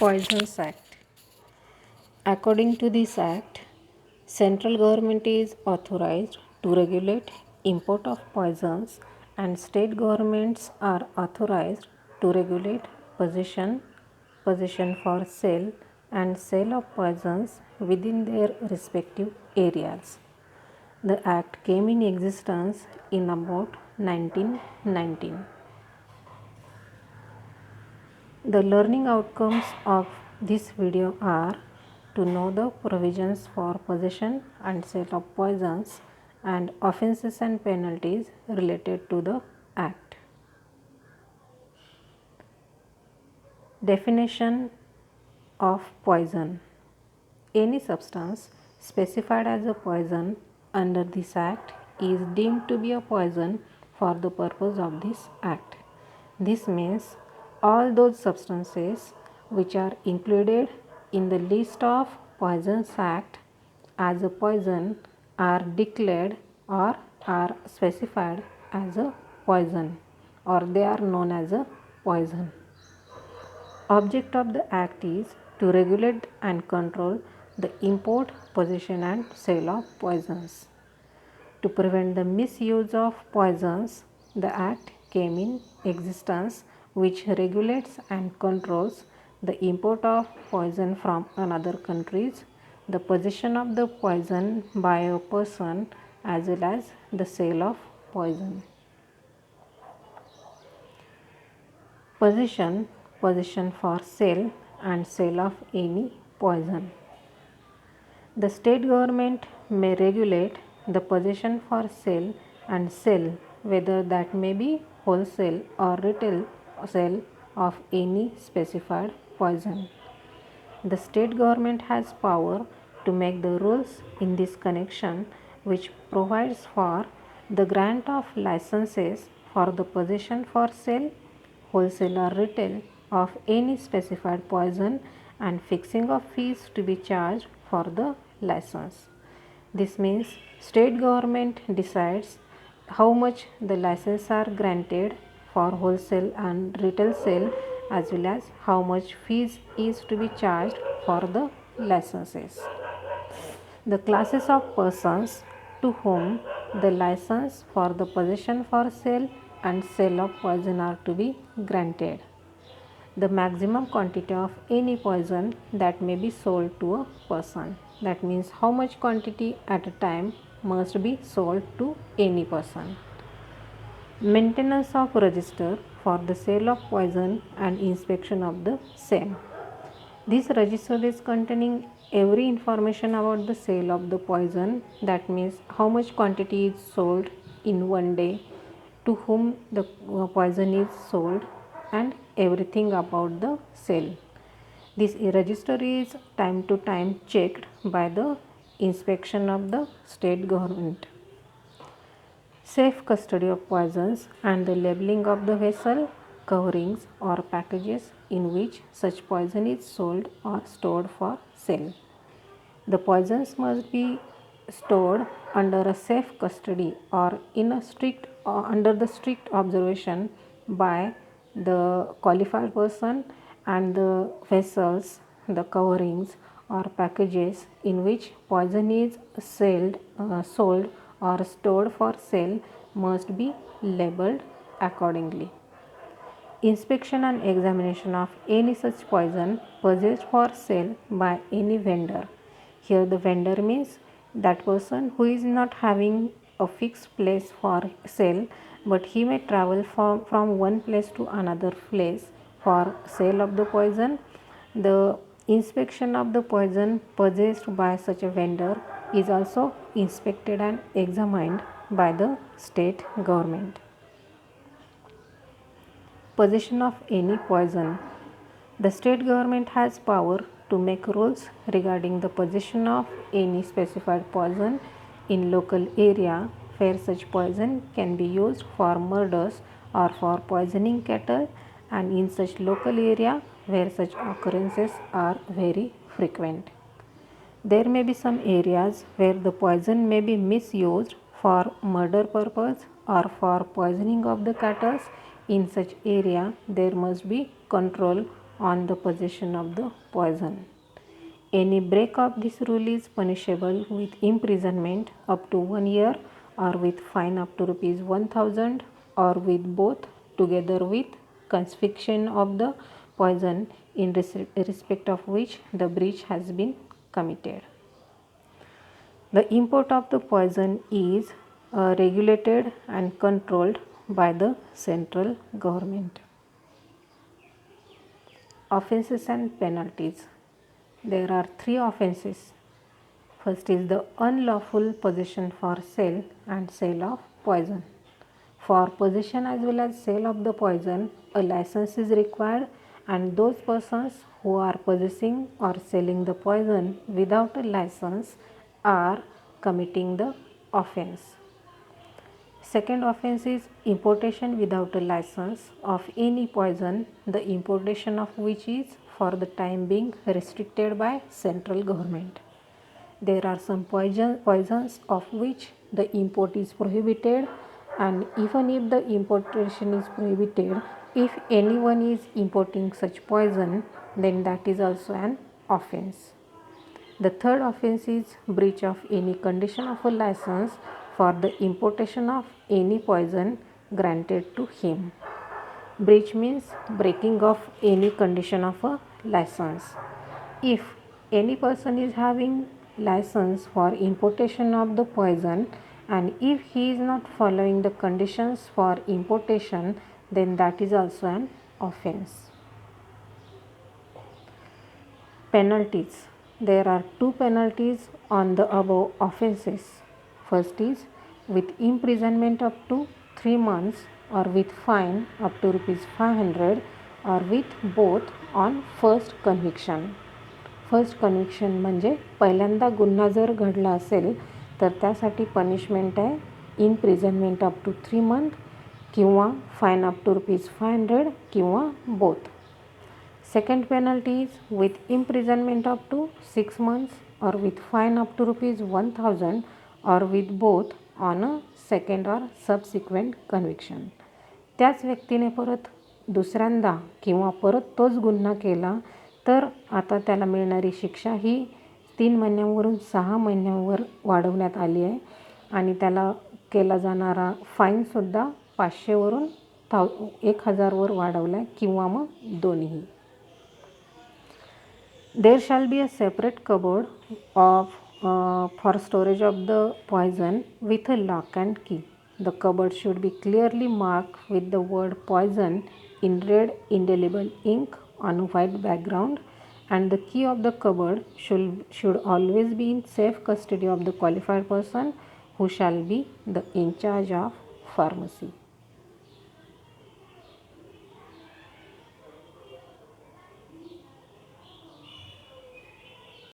Poisons Act. According to this act, central government is authorized to regulate import of poisons and state governments are authorized to regulate possession for sale and sale of poisons within their respective areas. The act came in existence in about 1919. The learning outcomes of this video are to know the provisions for possession and sale of poisons and offences and penalties related to the act. Definition of poison. Any substance specified as a poison under this act is deemed to be a poison for the purpose of this act. This means all those substances which are included in the list of Poisons Act as a poison are declared or are specified as a poison or they are known as a poison. Object of the act is to regulate and control the import, possession and sale of poisons. To prevent the misuse of poisons, the act came in existence which regulates and controls the import of poison from another countries, the possession of the poison by a person as well as the sale of poison. Possession for sale and sale of any poison. The state government may regulate the possession for sale and sale, whether that may be wholesale or retail sale of any specified poison. The state government has power to make the rules in this connection which provides for the grant of licenses for the possession for sale, wholesale or retail of any specified poison and fixing of fees to be charged for the license. This means state government decides how much the license are granted for wholesale and retail sale as well as how much fees is to be charged for the licenses. The classes of persons to whom the license for the possession for sale and sale of poison are to be granted. The maximum quantity of any poison that may be sold to a person. That means how much quantity at a time must be sold to any person. Maintenance of register for the sale of poison and inspection of the same. This register is containing every information about the sale of the poison. That means how much quantity is sold in one day, to whom the poison is sold and everything about the sale. This register is time to time checked by the inspection of the state government. Safe custody of poisons and the labeling of the vessel, coverings or packages in which such poison is sold or stored for sale. The poisons must be stored under a safe custody or in a strict under the strict observation by the qualified person, and the vessels, the coverings or packages in which poison is sold or stored for sale must be labeled accordingly. Inspection and examination of any such poison purchased for sale by any vendor. Here the vendor means that person who is not having a fixed place for sale, but he may travel from one place to another place for sale of the poison. The inspection of the poison purchased by such a vendor is also inspected and examined by the state government. Possession of any poison. The state government has power to make rules regarding the possession of any specified poison in local area where such poison can be used for murders or for poisoning cattle, and in such local area where such occurrences are very frequent. There may be some areas where the poison may be misused for murder purpose or for poisoning of the cattle. In such area there must be control on the possession of the poison. Any break of this rule is punishable with imprisonment up to 1 year or with fine up to rupees 1000 or with both, together with confiscation of the poison in respect of which the breach has been committed. The import of the poison is regulated and controlled by the central government. Offenses and penalties. There are 3 offenses. First is the unlawful possession for sale and sale of poison. For possession as well as sale of the poison, a license is required, and those persons who are possessing or selling the poison without a license are committing the offense. Second offense is importation without a license of any poison, the importation of which is for the time being restricted by central government. There are some poisons of which the import is prohibited, and even if the importation is prohibited, if anyone is importing such poison, then that is also an offense. The third offense is breach of any condition of a license for the importation of any poison granted to him. Breach means breaking of any condition of a license. If any person is having license for importation of the poison, and if he is not following the conditions for importation, then that is also an offense. Penalties. There are 2 penalties on the above offenses. First is with imprisonment up to 3 months or with fine up to rupees 500 or with both on first conviction. First conviction म्हणजे पहिल्यांदा गुन्हा जर घडला असेल तर त्यासाठी punishment आहे imprisonment up to 3 month किंवा फाईन अप टू रुपीज 500 किंवा both. Second penalty is with imprisonment up to 6 months or with fine up to rupees 1000 or with both on a second or subsequent conviction. त्याच व्यक्तीने परत दुसऱ्यांदा किंवा परत तोच गुन्हा केला तर आता त्याला मिळणारी शिक्षा ही 3 महिन्यांवरून 6 महिन्यांवर वाढवण्यात आली आहे, आणि त्याला केला जाणारा फाईनसुद्धा 500 वरून 1000 वर वाढवला आहे किंवा मग दोन्ही. There shall be a separate cupboard for storage of the poison with a lock and key. The cupboard should be clearly marked with the word poison in red indelible ink on a white background, and the key of the cupboard should always be in safe custody of the qualified person who shall be in charge of pharmacy.